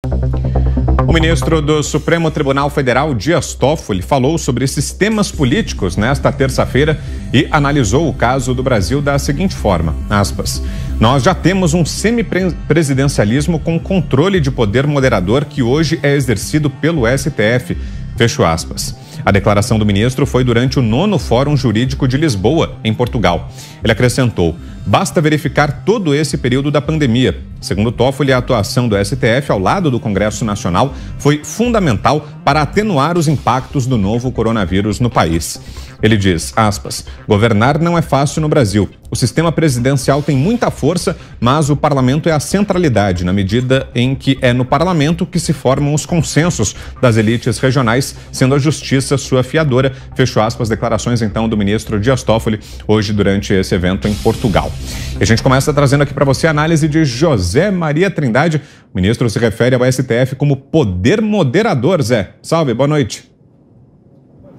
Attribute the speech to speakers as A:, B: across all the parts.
A: O ministro do Supremo Tribunal Federal, Dias Toffoli, falou sobre sistemas políticos nesta terça-feira e analisou o caso do Brasil da seguinte forma, aspas, nós já temos um semipresidencialismo com controle de poder moderador que hoje é exercido pelo STF, fecho aspas. A declaração do ministro foi durante o 9º Fórum Jurídico de Lisboa, em Portugal. Ele acrescentou, basta verificar todo esse período da pandemia. Segundo Toffoli, a atuação do STF ao lado do Congresso Nacional foi fundamental para atenuar os impactos do novo coronavírus no país. Ele diz, aspas, governar não é fácil no Brasil. O sistema presidencial tem muita força, mas o parlamento é a centralidade, na medida em que é no parlamento que se formam os consensos das elites regionais, sendo a justiça sua fiadora. Fecho aspas, declarações então do ministro Dias Toffoli, hoje durante esse evento em Portugal. E a gente começa trazendo aqui para você a análise de José Maria Trindade. O ministro se refere ao STF como poder moderador, Zé. Salve, boa noite.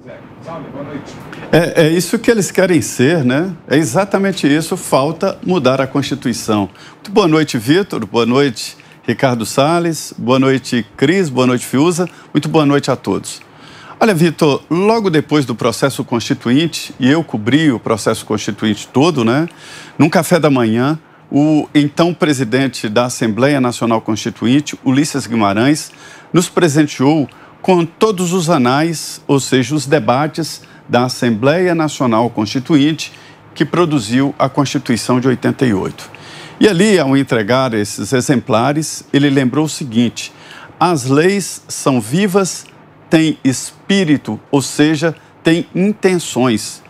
B: Zé, salve, boa noite. É isso que eles querem ser, né? É exatamente isso, falta mudar a Constituição. Muito boa noite, Vitor, boa noite, Ricardo Salles, boa noite, Cris, boa noite, Fiuza, muito boa noite a todos. Olha, Vitor, logo depois do processo constituinte, e eu cobri o processo constituinte todo, né? Num café da manhã, o então presidente da Assembleia Nacional Constituinte, Ulisses Guimarães, nos presenteou com todos os anais, ou seja, os debates da Assembleia Nacional Constituinte, que produziu a Constituição de 88. E ali, ao entregar esses exemplares, ele lembrou o seguinte, as leis são vivas, têm espírito, ou seja, têm intenções.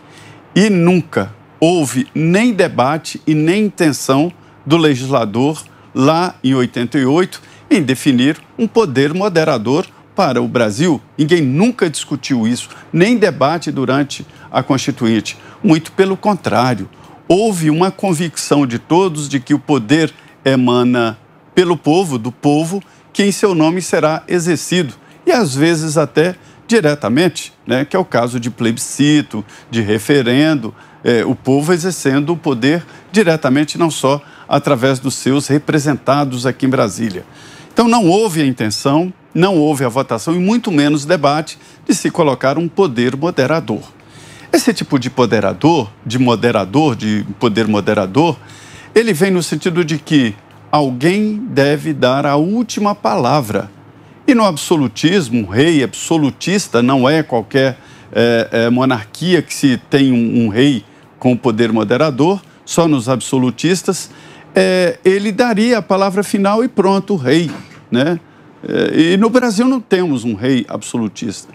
B: E nunca houve nem debate e nem intenção do legislador, lá em 88, em definir um poder moderador para o Brasil. Ninguém nunca discutiu isso, nem debate durante a Constituinte. Muito pelo contrário, houve uma convicção de todos de que o poder emana pelo povo, do povo, que em seu nome será exercido. E às vezes até diretamente, né, que é o caso de plebiscito, de referendo, o povo exercendo o poder diretamente, não só através dos seus representados aqui em Brasília. Então não houve a intenção, não houve a votação e muito menos debate de se colocar um poder moderador. Esse tipo de poder moderador, ele vem no sentido de que alguém deve dar a última palavra. E no absolutismo, um rei absolutista não é qualquer monarquia que se tem um rei com poder moderador, só nos absolutistas, ele daria a palavra final e pronto, o rei, né? E no Brasil não temos um rei absolutista.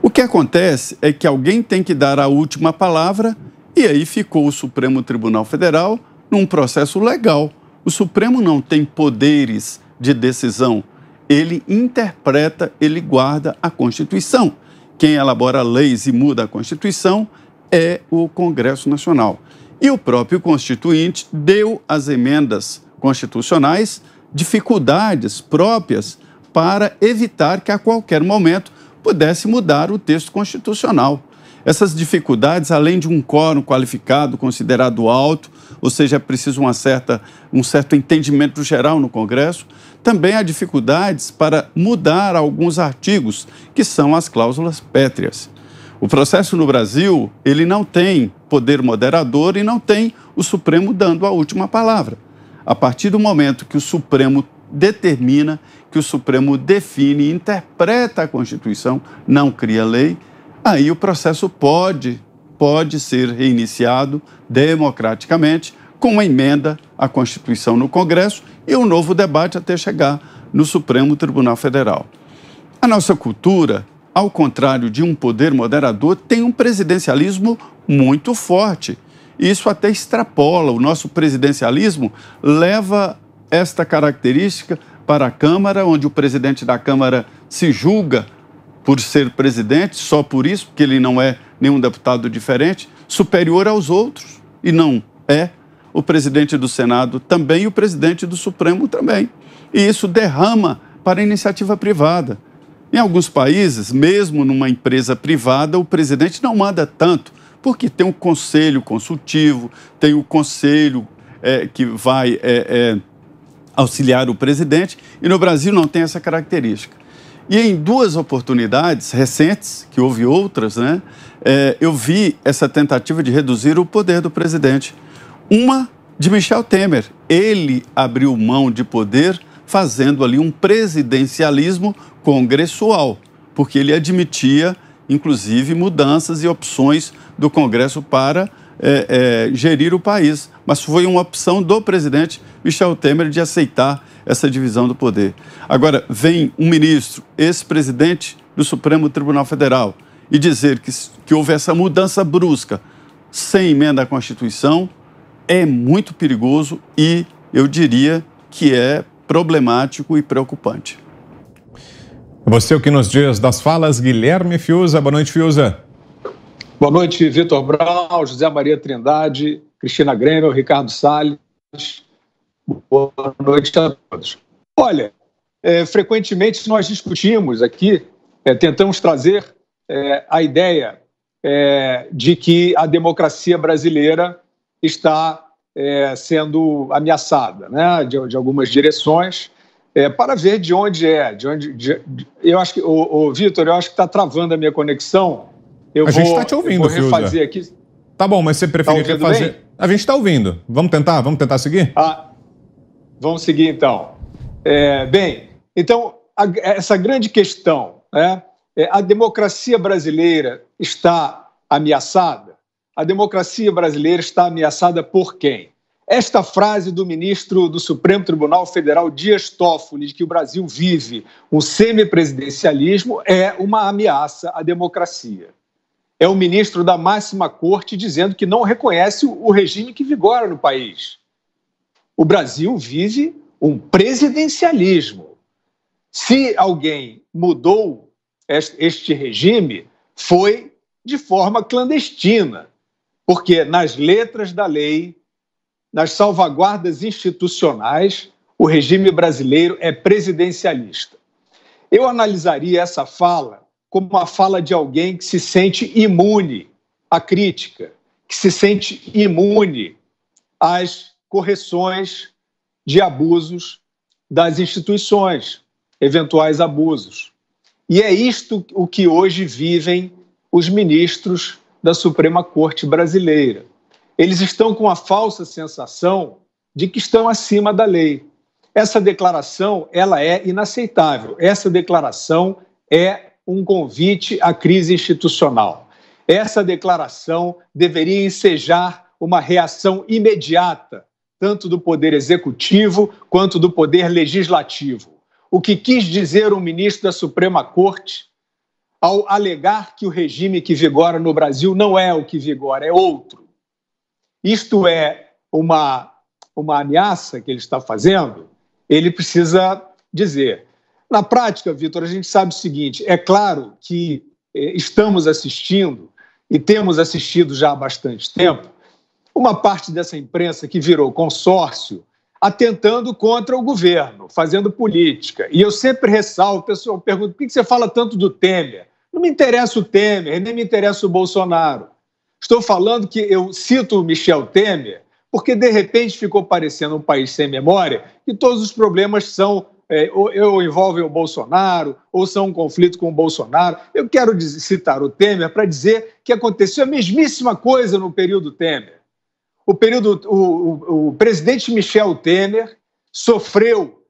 B: O que acontece é que alguém tem que dar a última palavra e aí ficou o Supremo Tribunal Federal num processo legal. O Supremo não tem poderes de decisão. Ele interpreta, ele guarda a Constituição. Quem elabora leis e muda a Constituição é o Congresso Nacional. E o próprio Constituinte deu às emendas constitucionais dificuldades próprias para evitar que a qualquer momento pudesse mudar o texto constitucional. Essas dificuldades, além de um quórum qualificado considerado alto, ou seja, é preciso um certo entendimento geral no Congresso, também há dificuldades para mudar alguns artigos, que são as cláusulas pétreas. O processo no Brasil, ele não tem poder moderador e não tem o Supremo dando a última palavra. A partir do momento que o Supremo determina, que o Supremo define e interpreta a Constituição, não cria lei, aí o processo pode ser reiniciado democraticamente com uma emenda à Constituição no Congresso e um novo debate até chegar no Supremo Tribunal Federal. A nossa cultura, ao contrário de um poder moderador, tem um presidencialismo muito forte. Isso até extrapola. O nosso presidencialismo leva esta característica para a Câmara, onde o presidente da Câmara se julga por ser presidente, só por isso, porque ele não é nenhum deputado diferente, superior aos outros, e não é. O presidente do Senado também e o presidente do Supremo também. E isso derrama para a iniciativa privada. Em alguns países, mesmo numa empresa privada, o presidente não manda tanto, porque tem um conselho consultivo, tem o conselho que vai auxiliar o presidente, e no Brasil não tem essa característica. E em duas oportunidades recentes, que houve outras, né, eu vi essa tentativa de reduzir o poder do presidente. Uma de Michel Temer. Ele abriu mão de poder fazendo ali um presidencialismo congressual, porque ele admitia, inclusive, mudanças e opções do Congresso para gerir o país. Mas foi uma opção do presidente Michel Temer de aceitar essa divisão do poder. Agora, vem um ministro, ex-presidente do Supremo Tribunal Federal, e dizer que houve essa mudança brusca, sem emenda à Constituição, é muito perigoso e eu diria que é problemático e preocupante.
A: Você, o que nos diz das falas, Guilherme Fiuza. Boa noite, Fiuza.
C: Boa noite, Vitor Brown, José Maria Trindade, Cristina Grêmio, Ricardo Salles. Boa noite a todos. Olha, frequentemente nós discutimos aqui, tentamos trazer a ideia de que a democracia brasileira está sendo ameaçada, né, de algumas direções, para ver de onde eu acho que, Vitor, eu acho que está travando a minha conexão.
A: A gente está te ouvindo,
C: vou refazer aqui.
A: Tá bom, mas você preferia refazer? Bem? A gente está ouvindo. Vamos tentar seguir?
C: Vamos seguir, então. Bem, então, essa grande questão, né, a democracia brasileira está ameaçada? A democracia brasileira está ameaçada por quem? Esta frase do ministro do Supremo Tribunal Federal, Dias Toffoli, de que o Brasil vive um semipresidencialismo, é uma ameaça à democracia. É o ministro da máxima corte dizendo que não reconhece o regime que vigora no país. O Brasil vive um presidencialismo. Se alguém mudou este regime, foi de forma clandestina, porque nas letras da lei, nas salvaguardas institucionais, o regime brasileiro é presidencialista. Eu analisaria essa fala como uma fala de alguém que se sente imune à crítica, que se sente imune às correções de abusos das instituições, eventuais abusos. E é isto o que hoje vivem os ministros da Suprema Corte brasileira. Eles estão com a falsa sensação de que estão acima da lei. Essa declaração, ela é inaceitável. Essa declaração é um convite à crise institucional. Essa declaração deveria ensejar uma reação imediata, tanto do Poder Executivo quanto do Poder Legislativo. O que quis dizer o ministro da Suprema Corte ao alegar que o regime que vigora no Brasil não é o que vigora, é outro. Isto é uma ameaça que ele está fazendo, ele precisa dizer. Na prática, Vitor, a gente sabe o seguinte, é claro que estamos assistindo, e temos assistido já há bastante tempo, uma parte dessa imprensa que virou consórcio atentando contra o governo, fazendo política. E eu sempre ressalvo, o pessoal pergunta, por que você fala tanto do Temer? Não me interessa o Temer, nem me interessa o Bolsonaro. Estou falando que eu cito o Michel Temer porque, de repente, ficou parecendo um país sem memória e todos os problemas são ou envolvem o Bolsonaro ou são um conflito com o Bolsonaro. Eu quero citar o Temer para dizer que aconteceu a mesmíssima coisa no período Temer. O presidente Michel Temer sofreu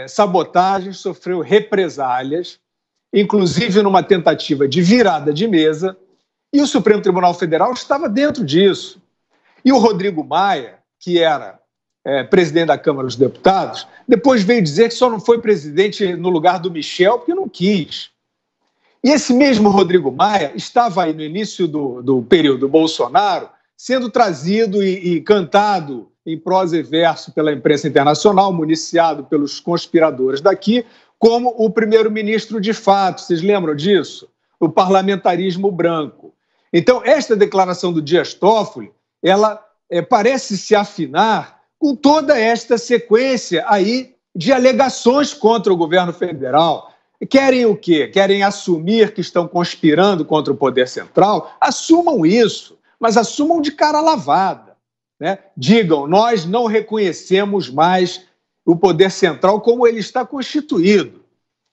C: sabotagens, sofreu represálias, inclusive numa tentativa de virada de mesa, e o Supremo Tribunal Federal estava dentro disso. E o Rodrigo Maia, que era presidente da Câmara dos Deputados, depois veio dizer que só não foi presidente no lugar do Michel porque não quis. E esse mesmo Rodrigo Maia estava aí no início do período Bolsonaro, sendo trazido e cantado em prosa e verso pela imprensa internacional, municiado pelos conspiradores daqui, como o primeiro-ministro de fato. Vocês lembram disso? O parlamentarismo branco. Então, esta declaração do Dias Toffoli, ela parece se afinar com toda esta sequência aí de alegações contra o governo federal. Querem o quê? Querem assumir que estão conspirando contra o poder central? Assumam isso, mas assumam de cara lavada, né? Digam, nós não reconhecemos mais o poder central como ele está constituído.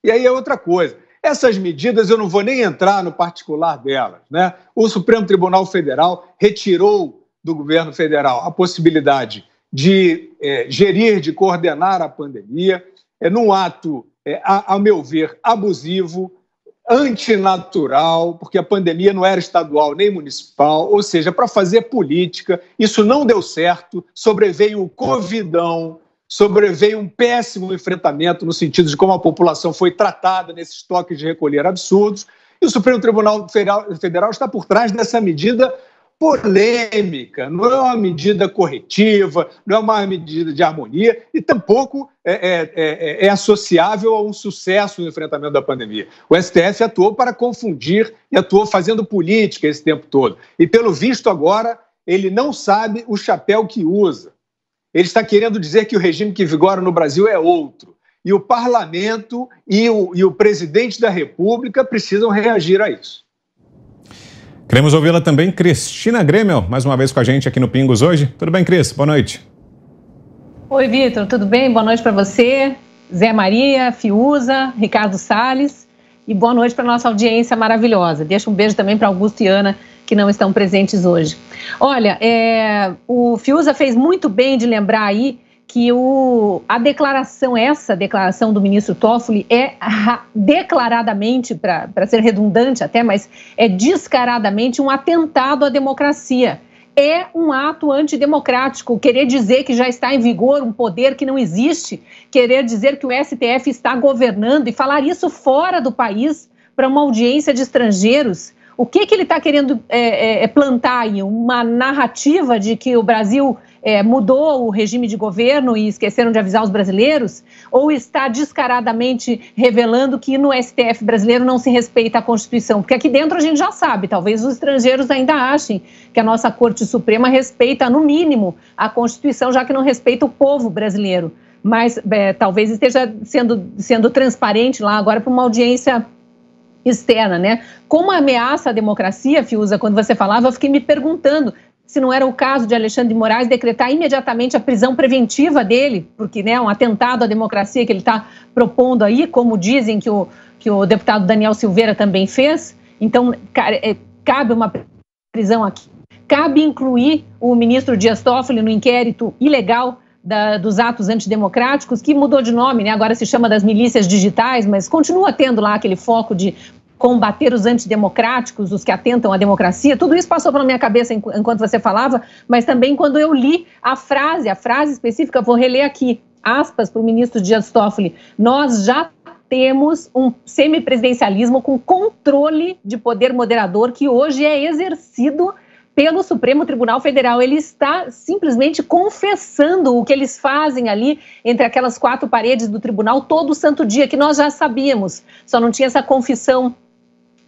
C: E aí é outra coisa. Essas medidas, eu não vou nem entrar no particular delas, né? O Supremo Tribunal Federal retirou do governo federal a possibilidade de gerir, de coordenar a pandemia, num ato, a meu ver, abusivo, antinatural, porque a pandemia não era estadual nem municipal, ou seja, para fazer política, isso não deu certo, sobreveio o covidão, sobreveio um péssimo enfrentamento no sentido de como a população foi tratada nesses toques de recolher absurdos, e o Supremo Tribunal Federal está por trás dessa medida polêmica, não é uma medida corretiva, não é uma medida de harmonia e tampouco é associável a um sucesso no enfrentamento da pandemia. O STF atuou para confundir e atuou fazendo política esse tempo todo. E, pelo visto, agora, ele não sabe o chapéu que usa. Ele está querendo dizer que o regime que vigora no Brasil é outro. E o parlamento e o presidente da República precisam reagir a isso.
A: Queremos ouvi-la também, Cristina Grêmio, mais uma vez com a gente aqui no Pingos hoje. Tudo bem, Cris? Boa noite.
D: Oi, Vitor, tudo bem? Boa noite para você, Zé Maria, Fiuza, Ricardo Salles, e boa noite para a nossa audiência maravilhosa. Deixa um beijo também para Augusto e Ana, que não estão presentes hoje. Olha, o Fiuza fez muito bem de lembrar aí que essa declaração do ministro Toffoli é declaradamente, para ser redundante até, mas é descaradamente um atentado à democracia. É um ato antidemocrático, querer dizer que já está em vigor um poder que não existe, querer dizer que o STF está governando e falar isso fora do país para uma audiência de estrangeiros. O que ele está querendo plantar aí? Uma narrativa de que o Brasil mudou o regime de governo e esqueceram de avisar os brasileiros? Ou está descaradamente revelando que no STF brasileiro não se respeita a Constituição? Porque aqui dentro a gente já sabe, talvez os estrangeiros ainda achem que a nossa Corte Suprema respeita, no mínimo, a Constituição, já que não respeita o povo brasileiro. Mas talvez esteja sendo transparente lá agora para uma audiência externa, né? Como ameaça à democracia, Fiuza, quando você falava, eu fiquei me perguntando se não era o caso de Alexandre de Moraes decretar imediatamente a prisão preventiva dele, porque é um atentado à democracia que ele está propondo aí, como dizem que o deputado Daniel Silveira também fez. Então, cabe uma prisão aqui. Cabe incluir o ministro Dias Toffoli no inquérito ilegal dos atos antidemocráticos, que mudou de nome, né? Agora se chama das milícias digitais, mas continua tendo lá aquele foco de combater os antidemocráticos, os que atentam à democracia. Tudo isso passou pela minha cabeça enquanto você falava, mas também quando eu li a frase específica, vou reler aqui, aspas para o ministro Dias Toffoli: nós já temos um semipresidencialismo com controle de poder moderador que hoje é exercido pelo Supremo Tribunal Federal. Ele está simplesmente confessando o que eles fazem ali entre aquelas quatro paredes do tribunal todo santo dia, que nós já sabíamos, só não tinha essa confissão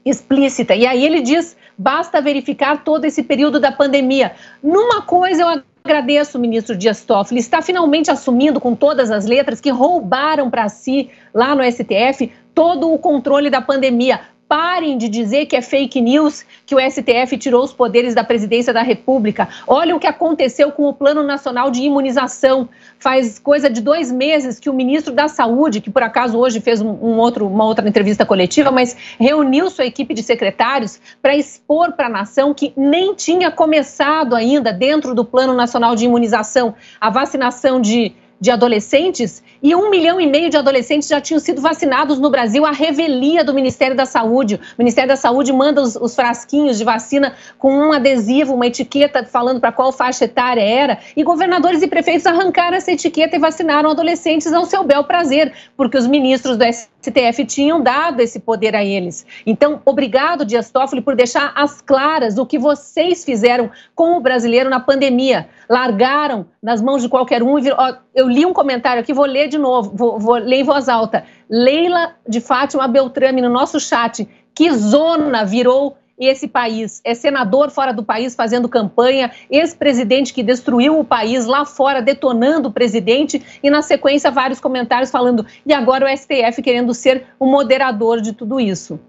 D: explícita. E aí ele diz, basta verificar todo esse período da pandemia. Numa coisa eu agradeço o ministro Dias Toffoli, está finalmente assumindo com todas as letras que roubaram para si, lá no STF, todo o controle da pandemia. Parem de dizer que é fake news, que o STF tirou os poderes da presidência da República. Olha o que aconteceu com o Plano Nacional de Imunização. Faz coisa de 2 meses que o ministro da Saúde, que por acaso hoje fez uma outra entrevista coletiva, mas reuniu sua equipe de secretários para expor para a nação que nem tinha começado ainda, dentro do Plano Nacional de Imunização, a vacinação de adolescentes, e 1,5 milhão de adolescentes já tinham sido vacinados no Brasil à revelia do Ministério da Saúde. O Ministério da Saúde manda os frasquinhos de vacina com um adesivo, uma etiqueta falando para qual faixa etária era, e governadores e prefeitos arrancaram essa etiqueta e vacinaram adolescentes ao seu bel prazer, porque os ministros do STF tinham dado esse poder a eles. Então, obrigado, Dias Toffoli, por deixar às claras o que vocês fizeram com o brasileiro na pandemia. Largaram nas mãos de qualquer um. Eu li um comentário aqui, vou ler de novo, vou ler em voz alta. Leila de Fátima Beltrame, no nosso chat: que zona virou esse país? É senador fora do país fazendo campanha, ex-presidente que destruiu o país lá fora, detonando o presidente, e na sequência vários comentários falando, e agora o STF querendo ser o moderador de tudo isso.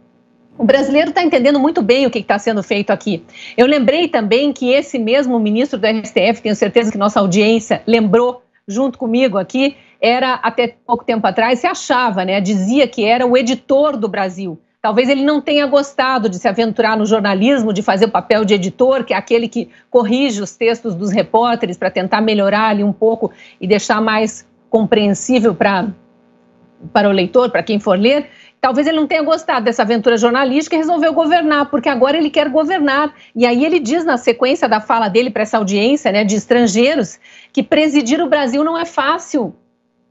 D: O brasileiro está entendendo muito bem o que está sendo feito aqui. Eu lembrei também que esse mesmo ministro do STF, tenho certeza que nossa audiência lembrou junto comigo aqui, era, até pouco tempo atrás, se achava, né? Dizia que era o editor do Brasil. Talvez ele não tenha gostado de se aventurar no jornalismo, de fazer o papel de editor, que é aquele que corrige os textos dos repórteres para tentar melhorar ali um pouco e deixar mais compreensível para o leitor, para quem for ler. Talvez ele não tenha gostado dessa aventura jornalística e resolveu governar, porque agora ele quer governar. E aí ele diz, na sequência da fala dele para essa audiência, né, de estrangeiros, que presidir o Brasil não é fácil.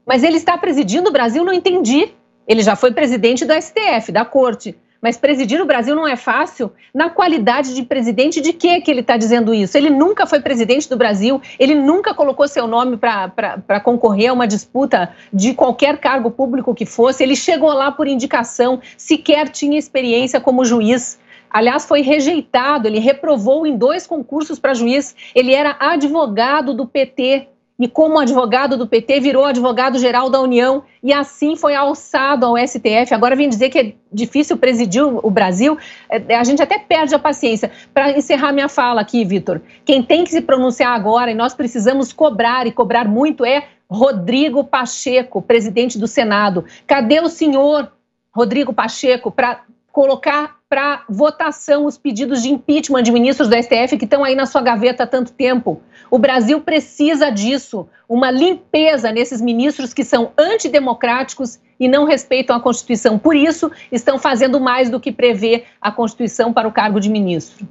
D: Mas ele está presidindo o Brasil, não entendi. Ele já foi presidente do STF, da Corte. Mas presidir o Brasil não é fácil? Na qualidade de presidente, de que ele está dizendo isso? Ele nunca foi presidente do Brasil, ele nunca colocou seu nome para concorrer a uma disputa de qualquer cargo público que fosse. Ele chegou lá por indicação, sequer tinha experiência como juiz. Aliás, foi rejeitado, ele reprovou em 2 concursos para juiz. Ele era advogado do PT. E como advogado do PT, virou advogado-geral da União e assim foi alçado ao STF. Agora vem dizer que é difícil presidir o Brasil. A gente até perde a paciência. Para encerrar minha fala aqui, Vitor, quem tem que se pronunciar agora, e nós precisamos cobrar, e cobrar muito, é Rodrigo Pacheco, presidente do Senado. Cadê o senhor Rodrigo Pacheco para colocar para votação os pedidos de impeachment de ministros do STF que estão aí na sua gaveta há tanto tempo? O Brasil precisa disso, uma limpeza nesses ministros que são antidemocráticos e não respeitam a Constituição. Por isso, estão fazendo mais do que prevê a Constituição para o cargo de ministro.